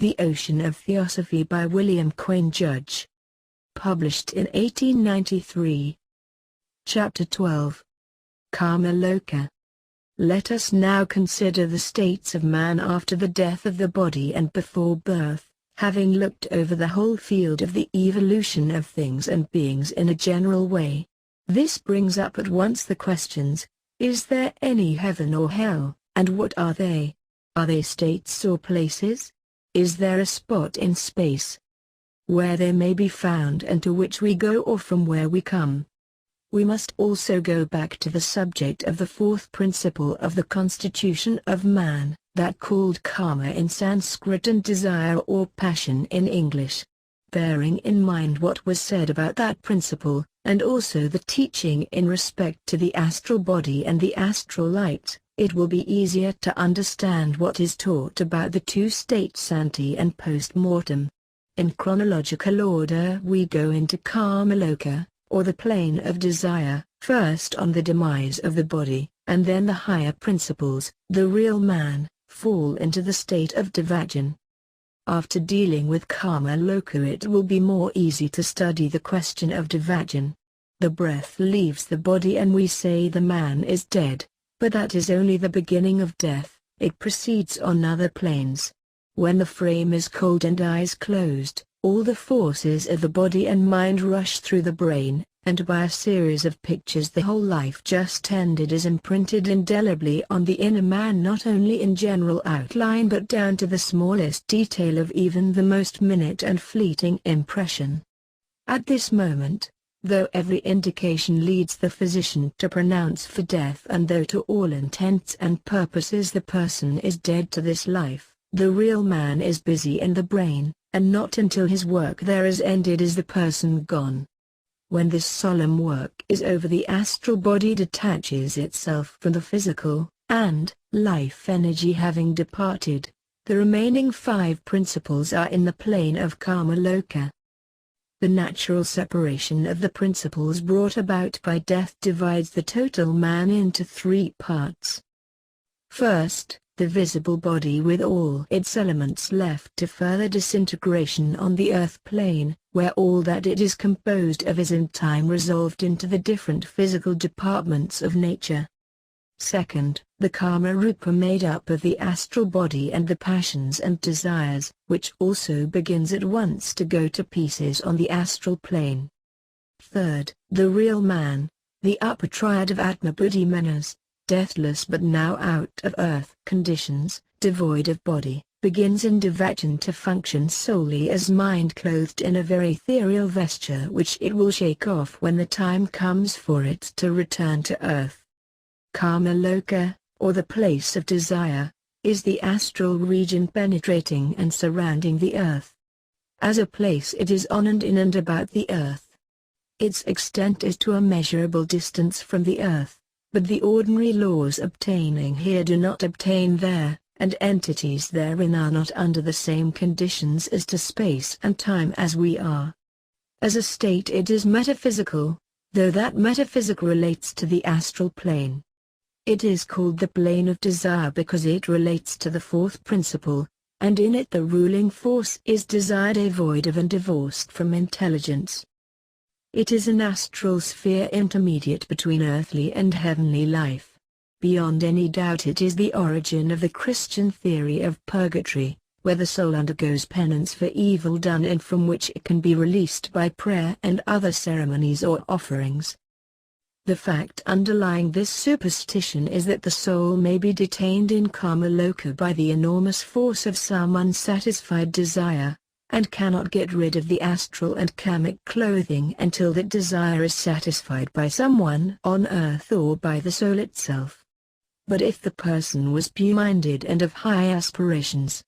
The Ocean of Theosophy by William Quan Judge. Published in 1893. Chapter 12. Karma Loca. Let us now consider the states of man after the death of the body and before birth, having looked over the whole field of the evolution of things and beings in a general way. This brings up at once the questions: is there any heaven or hell, and what are they? Are they states or places? Is there a spot in space where they may be found and to which we go, or from where we come? We must also go back to the subject of the fourth principle of the constitution of man, that called karma in Sanskrit and desire or passion in English. Bearing in mind what was said about that principle, and also the teaching in respect to the astral body and the astral light, it will be easier to understand what is taught about the two states ante and post-mortem. In chronological order we go into Karma Loca, or the plane of desire, first on the demise of the body, and then the higher principles, the real man, fall into the state of Devachan. After dealing with Karma Loca it will be more easy to study the question of Devachan. The breath leaves the body and we say the man is dead. But that is only the beginning of death, it proceeds on other planes. When the frame is cold and eyes closed, all the forces of the body and mind rush through the brain, and by a series of pictures the whole life just ended is imprinted indelibly on the inner man, not only in general outline but down to the smallest detail of even the most minute and fleeting impression. At this moment, though every indication leads the physician to pronounce for death, and though to all intents and purposes the person is dead to this life, the real man is busy in the brain, and not until his work there is ended is the person gone. When this solemn work is over, the astral body detaches itself from the physical, and, life energy having departed, the remaining 5 principles are in the plane of Karma Loca. The natural separation of the principles brought about by death divides the total man into 3 parts. First, the visible body with all its elements left to further disintegration on the earth plane, where all that it is composed of is in time resolved into the different physical departments of nature. Second, the Karma Rupa made up of the astral body and the passions and desires, which also begins at once to go to pieces on the astral plane. Third, the real man, the upper triad of Atma Buddhi Manas, deathless but now out of earth conditions, devoid of body, begins in Devachan to function solely as mind clothed in a very ethereal vesture which it will shake off when the time comes for it to return to earth. Karma Loca, or the place of desire, is the astral region penetrating and surrounding the earth. As a place it is on and in and about the earth. Its extent is to a measurable distance from the earth, but the ordinary laws obtaining here do not obtain there, and entities therein are not under the same conditions as to space and time as we are. As a state it is metaphysical, though that metaphysic relates to the astral plane. It is called the plane of desire because it relates to the fourth principle, and in it the ruling force is desire devoid of and divorced from intelligence. It is an astral sphere intermediate between earthly and heavenly life. Beyond any doubt it is the origin of the Christian theory of purgatory, where the soul undergoes penance for evil done and from which it can be released by prayer and other ceremonies or offerings. The fact underlying this superstition is that the soul may be detained in Karma Loca by the enormous force of some unsatisfied desire, and cannot get rid of the astral and kamic clothing until that desire is satisfied by someone on earth or by the soul itself. But if the person was pure-minded and of high aspirations,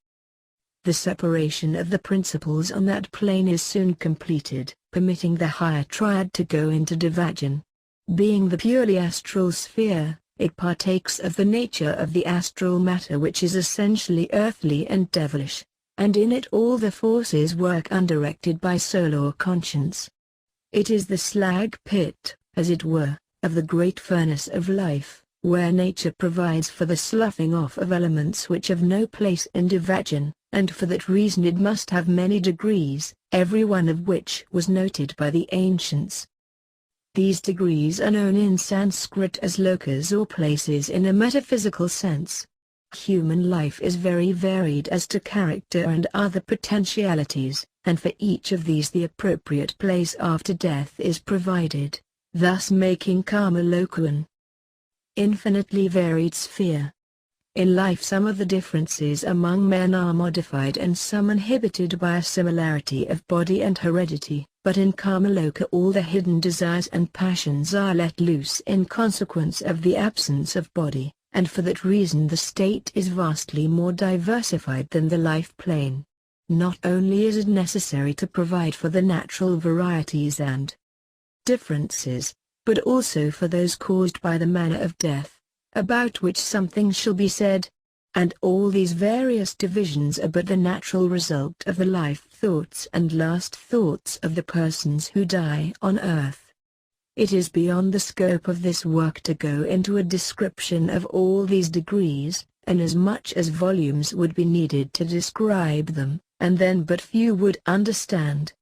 the separation of the principles on that plane is soon completed, permitting the higher triad to go into Devachan. Being the purely astral sphere, it partakes of the nature of the astral matter which is essentially earthly and devilish, and in it all the forces work undirected by soul or conscience. It is the slag pit, as it were, of the great furnace of life, where nature provides for the sloughing off of elements which have no place in Devachan, and for that reason it must have many degrees, every one of which was noted by the ancients. These degrees are known in Sanskrit as lokas or places in a metaphysical sense. Human life is very varied as to character and other potentialities, and for each of these the appropriate place after death is provided, thus making Karma Loka an infinitely varied sphere. In life some of the differences among men are modified and some inhibited by a similarity of body and heredity, but in Karma Loka all the hidden desires and passions are let loose in consequence of the absence of body, and for that reason the state is vastly more diversified than the life plane. Not only is it necessary to provide for the natural varieties and differences, but also for those caused by the manner of death, about which something shall be said. And all these various divisions are but the natural result of the life thoughts and last thoughts of the persons who die on earth. It is beyond the scope of this work to go into a description of all these degrees, and as much as volumes would be needed to describe them, and then but few would understand.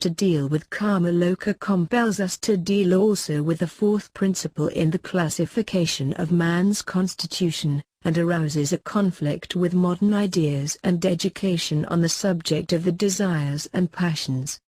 To deal with Karma Loka compels us to deal also with the fourth principle in the classification of man's constitution, and arouses a conflict with modern ideas and education on the subject of the desires and passions.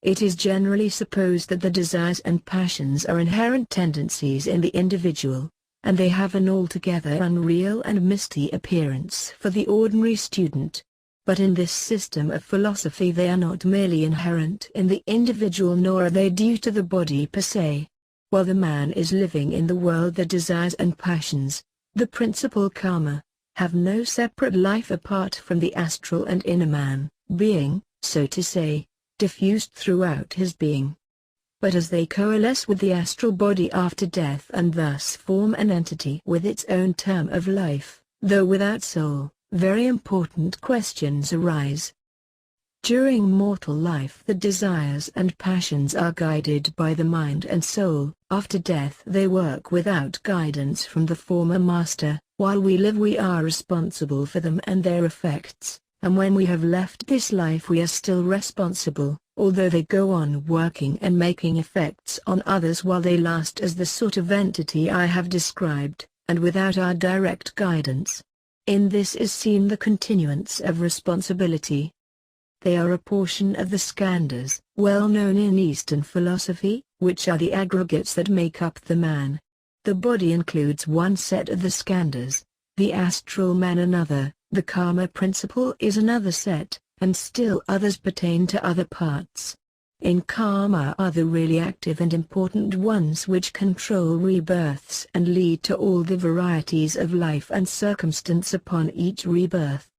It is generally supposed that the desires and passions are inherent tendencies in the individual, and they have an altogether unreal and misty appearance for the ordinary student. But in this system of philosophy they are not merely inherent in the individual nor are they due to the body per se. While the man is living in the world the desires and passions, the principal karma, have no separate life apart from the astral and inner man, being, so to say, diffused throughout his being. But as they coalesce with the astral body after death and thus form an entity with its own term of life, though without soul, very important questions arise. During mortal life the desires and passions are guided by the mind and soul. After death they work without guidance from the former master. While we live we are responsible for them and their effects, and when we have left this life we are still responsible, although they go on working and making effects on others while they last as the sort of entity I have described, and without our direct guidance. In this is seen the continuance of responsibility. They are a portion of the skandhas, well known in Eastern philosophy, which are the aggregates that make up the man. The body includes one set of the skandhas, the astral man another, the karma principle is another set, and still others pertain to other parts. In karma are the really active and important ones which control rebirths and lead to all the varieties of life and circumstance upon each rebirth.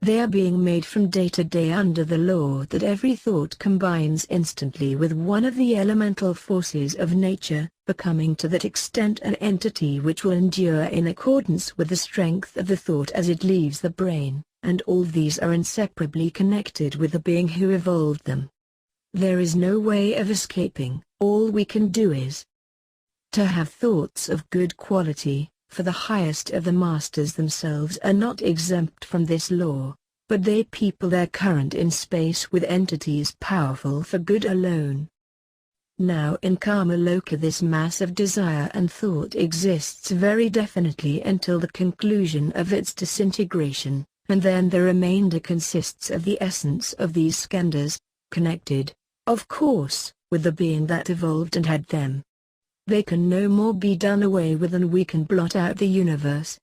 They are being made from day to day under the law that every thought combines instantly with one of the elemental forces of nature, becoming to that extent an entity which will endure in accordance with the strength of the thought as it leaves the brain, and all these are inseparably connected with the being who evolved them. There is no way of escaping. All we can do is to have thoughts of good quality, for the highest of the masters themselves are not exempt from this law, but they people their current in space with entities powerful for good alone. Now in Karma Loka this mass of desire and thought exists very definitely until the conclusion of its disintegration, and then the remainder consists of the essence of these skandhas, connected, of course, with the being that evolved and had them. They can no more be done away with than we can blot out the universe.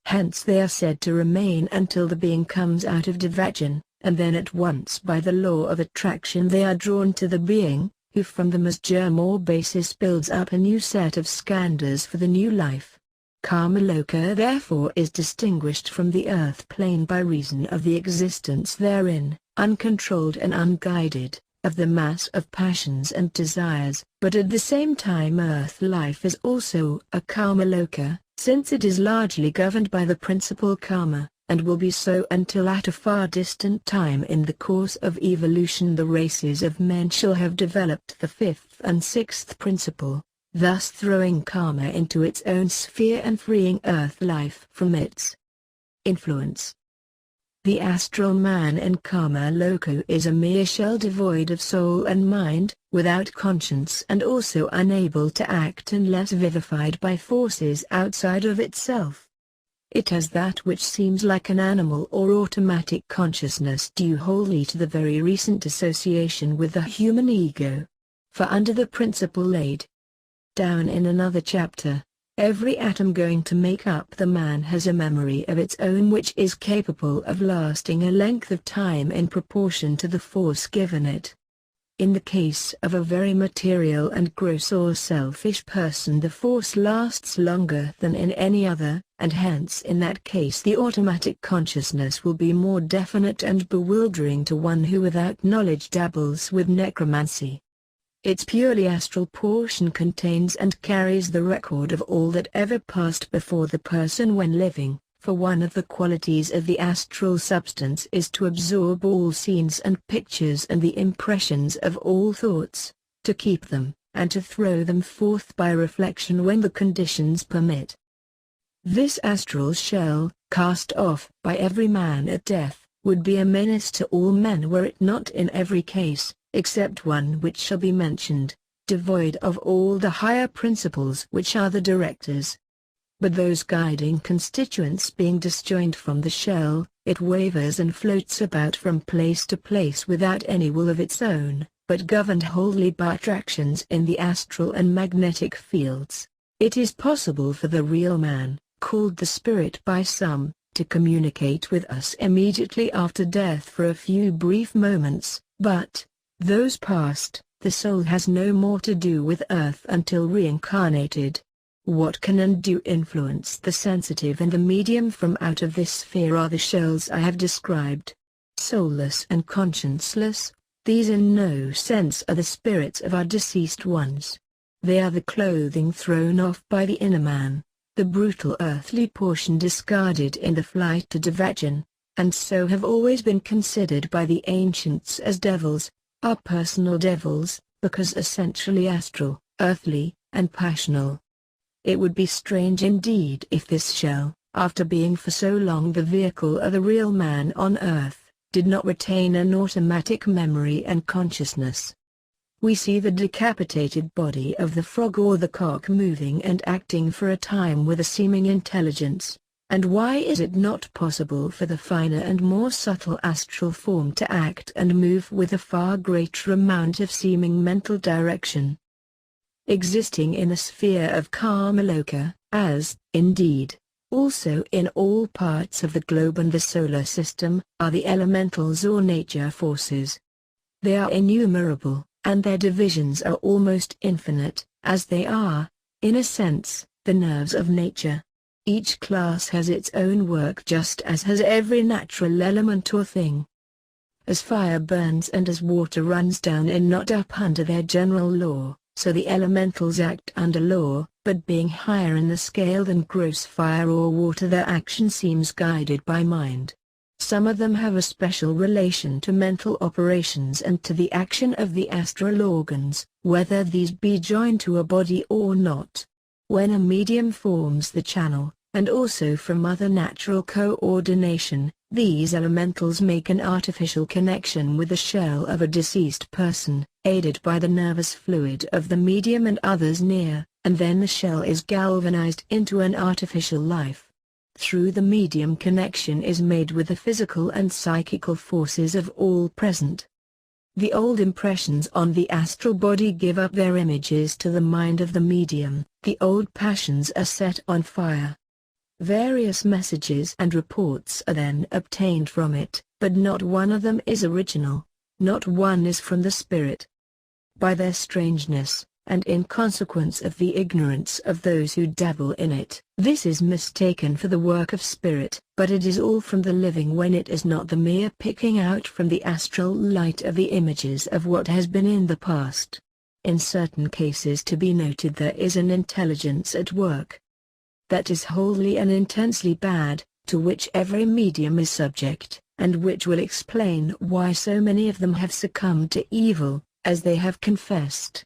Hence they are said to remain until the being comes out of division, and then at once by the law of attraction they are drawn to the being, who from them as germ or basis builds up a new set of skandhas for the new life. Karma Loka therefore is distinguished from the earth plane by reason of the existence therein, uncontrolled and unguided, of the mass of passions and desires, but at the same time earth life is also a Karma Loka, since it is largely governed by the principal karma, and will be so until at a far distant time in the course of evolution the races of men shall have developed the fifth and sixth principle, thus throwing karma into its own sphere and freeing earth life from its influence. The astral man in Kama Loka is a mere shell devoid of soul and mind, without conscience and also unable to act unless vivified by forces outside of itself. It has that which seems like an animal or automatic consciousness due wholly to the very recent association with the human ego. For under the principle laid down in another chapter, every atom going to make up the man has a memory of its own which is capable of lasting a length of time in proportion to the force given it. In the case of a very material and gross or selfish person, the force lasts longer than in any other, and hence in that case the automatic consciousness will be more definite and bewildering to one who without knowledge dabbles with necromancy. Its purely astral portion contains and carries the record of all that ever passed before the person when living, for one of the qualities of the astral substance is to absorb all scenes and pictures and the impressions of all thoughts, to keep them, and to throw them forth by reflection when the conditions permit. This astral shell, cast off by every man at death, would be a menace to all men were it not in every case, except one which shall be mentioned, devoid of all the higher principles which are the directors. But those guiding constituents being disjoined from the shell, it wavers and floats about from place to place without any will of its own, but governed wholly by attractions in the astral and magnetic fields. It is possible for the real man, called the spirit by some, to communicate with us immediately after death for a few brief moments, but, those past, the soul has no more to do with earth until reincarnated. What can and do influence the sensitive and the medium from out of this sphere are the shells I have described. Soulless and conscienceless, these in no sense are the spirits of our deceased ones. They are the clothing thrown off by the inner man, the brutal earthly portion discarded in the flight to Devachan, and so have always been considered by the ancients as devils, our personal devils, because essentially astral, earthly, and passional. It would be strange indeed if this shell, after being for so long the vehicle of the real man on earth, did not retain an automatic memory and consciousness. We see the decapitated body of the frog or the cock moving and acting for a time with a seeming intelligence, and why is it not possible for the finer and more subtle astral form to act and move with a far greater amount of seeming mental direction? Existing in the sphere of Kama Loka, as, indeed, also in all parts of the globe and the solar system, are the elementals or nature forces. They are innumerable, and their divisions are almost infinite, as they are, in a sense, the nerves of nature. Each class has its own work just as has every natural element or thing. As fire burns and as water runs down and not up under their general law, so the elementals act under law, but being higher in the scale than gross fire or water their action seems guided by mind. Some of them have a special relation to mental operations and to the action of the astral organs, whether these be joined to a body or not. When a medium forms the channel, and also from other natural coordination, these elementals make an artificial connection with the shell of a deceased person, aided by the nervous fluid of the medium and others near, and then the shell is galvanized into an artificial life. Through the medium connection is made with the physical and psychical forces of all present. The old impressions on the astral body give up their images to the mind of the medium, the old passions are set on fire. Various messages and reports are then obtained from it, but not one of them is original, not one is from the spirit. By their strangeness, and in consequence of the ignorance of those who dabble in it, this is mistaken for the work of spirit, but it is all from the living when it is not the mere picking out from the astral light of the images of what has been in the past. In certain cases to be noted there is an intelligence at work that is wholly and intensely bad, to which every medium is subject, and which will explain why so many of them have succumbed to evil, as they have confessed.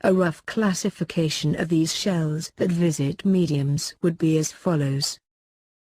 A rough classification of these shells that visit mediums would be as follows.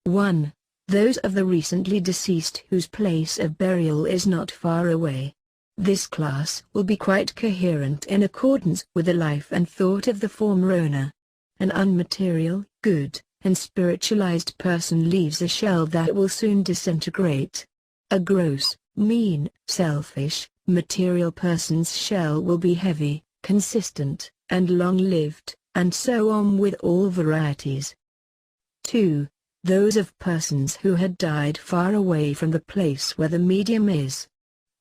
1. those of the recently deceased whose place of burial is not far away. This class will be quite coherent in accordance with the life and thought of the former owner. An unmaterial, good, and spiritualized person leaves a shell that will soon disintegrate. A gross, mean, selfish, material person's shell will be heavy, consistent, and long-lived, and so on with all varieties. 2. Those of persons who had died far away from the place where the medium is.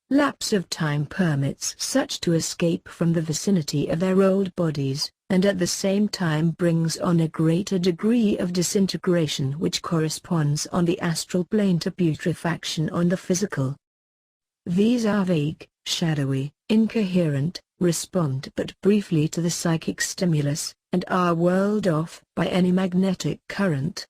Lapse of time permits such to escape from the vicinity of their old bodies, and at the same time brings on a greater degree of disintegration which corresponds on the astral plane to putrefaction on the physical. These are vague, shadowy, incoherent, respond but briefly to the psychic stimulus, and are whirled off by any magnetic current.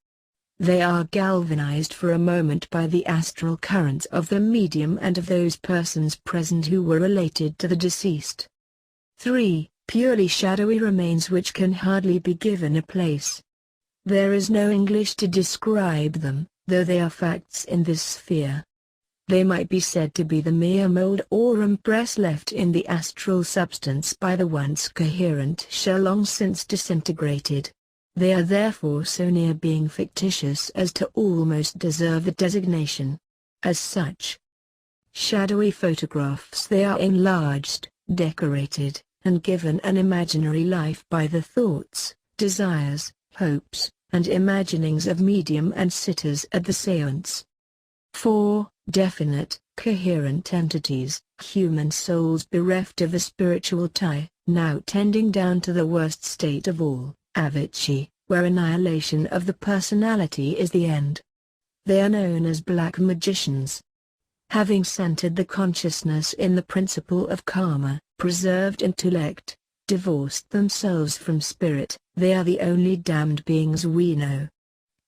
They are galvanized for a moment by the astral currents of the medium and of those persons present who were related to the deceased. 3. Purely shadowy remains which can hardly be given a place. There is no English to describe them, though they are facts in this sphere. They might be said to be the mere mold or impress left in the astral substance by the once coherent shell long since disintegrated. They are therefore so near being fictitious as to almost deserve the designation. As such shadowy photographs, they are enlarged, decorated, and given an imaginary life by the thoughts, desires, hopes, and imaginings of medium and sitters at the séance. 4. Definite, coherent entities, human souls bereft of the spiritual tie, now tending down to the worst state of all, avicii, where annihilation of the personality is the end. They are known as black magicians. Having centered the consciousness in the principle of karma, preserved intellect, divorced themselves from spirit, they are the only damned beings we know.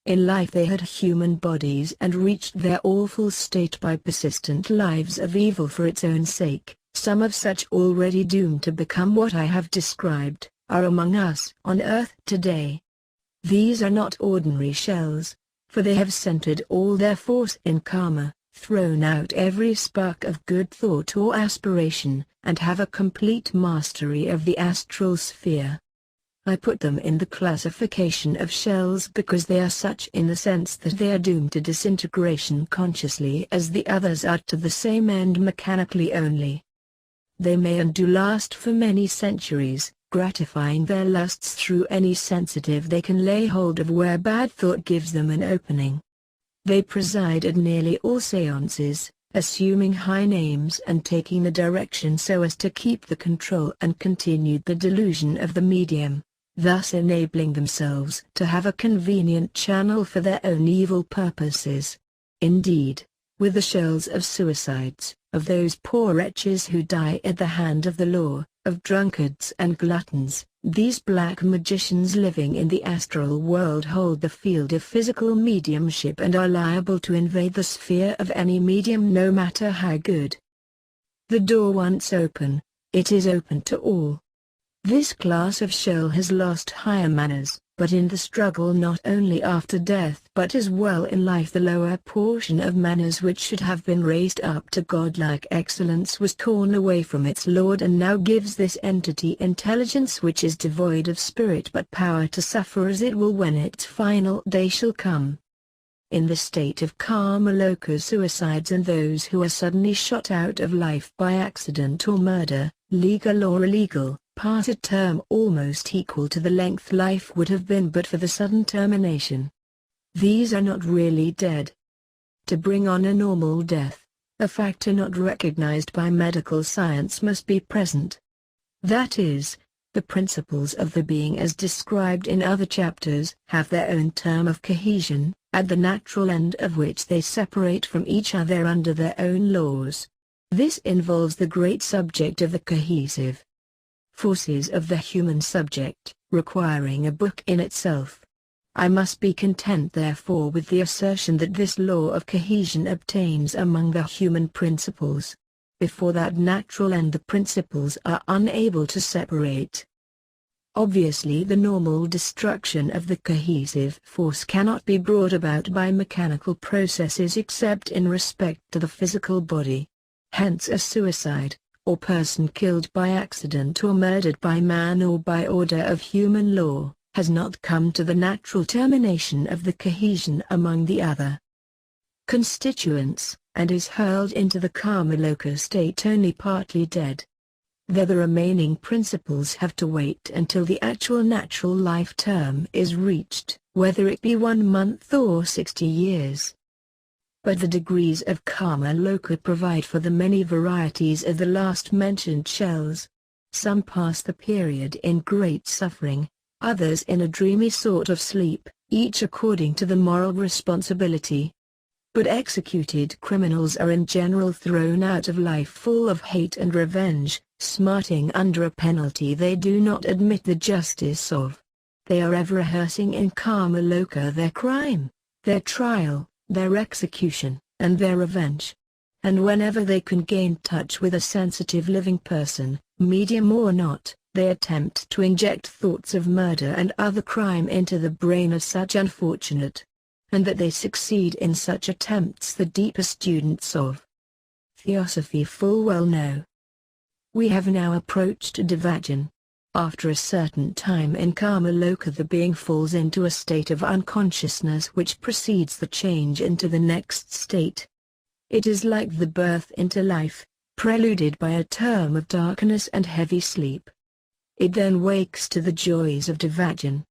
In life they had human bodies and reached their awful state by persistent lives of evil for its own sake. Some of such already doomed to become what I have described, are among us on earth today. These are not ordinary shells, for they have centered all their force in karma, thrown out every spark of good thought or aspiration, and have a complete mastery of the astral sphere. I put them in the classification of shells because they are such in the sense that they are doomed to disintegration consciously as the others are to the same end mechanically only. They may and do last for many centuries, gratifying their lusts through any sensitive they can lay hold of where bad thought gives them an opening. They preside at nearly all séances, assuming high names and taking the direction so as to keep the control and continue the delusion of the medium, thus enabling themselves to have a convenient channel for their own evil purposes. Indeed, with the shells of suicides, of those poor wretches who die at the hand of the law, of drunkards and gluttons, these black magicians living in the astral world hold the field of physical mediumship and are liable to invade the sphere of any medium no matter how good. The door once open, it is open to all. This class of shell has lost higher manners, but in the struggle not only after death but as well in life the lower portion of manners which should have been raised up to godlike excellence was torn away from its lord and now gives this entity intelligence which is devoid of spirit but power to suffer as it will when its final day shall come. In the state of karma loca suicides and those who are suddenly shot out of life by accident or murder, legal or illegal, pass a term almost equal to the length life would have been but for the sudden termination. These are not really dead. To bring on a normal death, a factor not recognized by medical science must be present. That is, the principles of the being as described in other chapters have their own term of cohesion, at the natural end of which they separate from each other under their own laws. This involves the great subject of the cohesive forces of the human subject, requiring a book in itself. I must be content therefore with the assertion that this law of cohesion obtains among the human principles. Before that natural end the principles are unable to separate. Obviously the normal destruction of the cohesive force cannot be brought about by mechanical processes except in respect to the physical body. Hence a suicide, or person killed by accident or murdered by man or by order of human law, has not come to the natural termination of the cohesion among the other constituents, and is hurled into the Karma-Loka state only partly dead. There the remaining principles have to wait until the actual natural life term is reached, whether it be 1 month or 60 years. But the degrees of Karma-Loka provide for the many varieties of the last mentioned shells. Some pass the period in great suffering, others in a dreamy sort of sleep, each according to the moral responsibility. But executed criminals are in general thrown out of life full of hate and revenge, smarting under a penalty they do not admit the justice of. They are ever rehearsing in Karma-Loka their crime, their trial, their execution, and their revenge. And whenever they can gain touch with a sensitive living person, medium or not, they attempt to inject thoughts of murder and other crime into the brain of such unfortunate. And that they succeed in such attempts the deeper students of Theosophy full well know. We have now approached Devachan. After a certain time in Karma-Loka the being falls into a state of unconsciousness which precedes the change into the next state. It is like the birth into life, preluded by a term of darkness and heavy sleep. It then wakes to the joys of Devachan,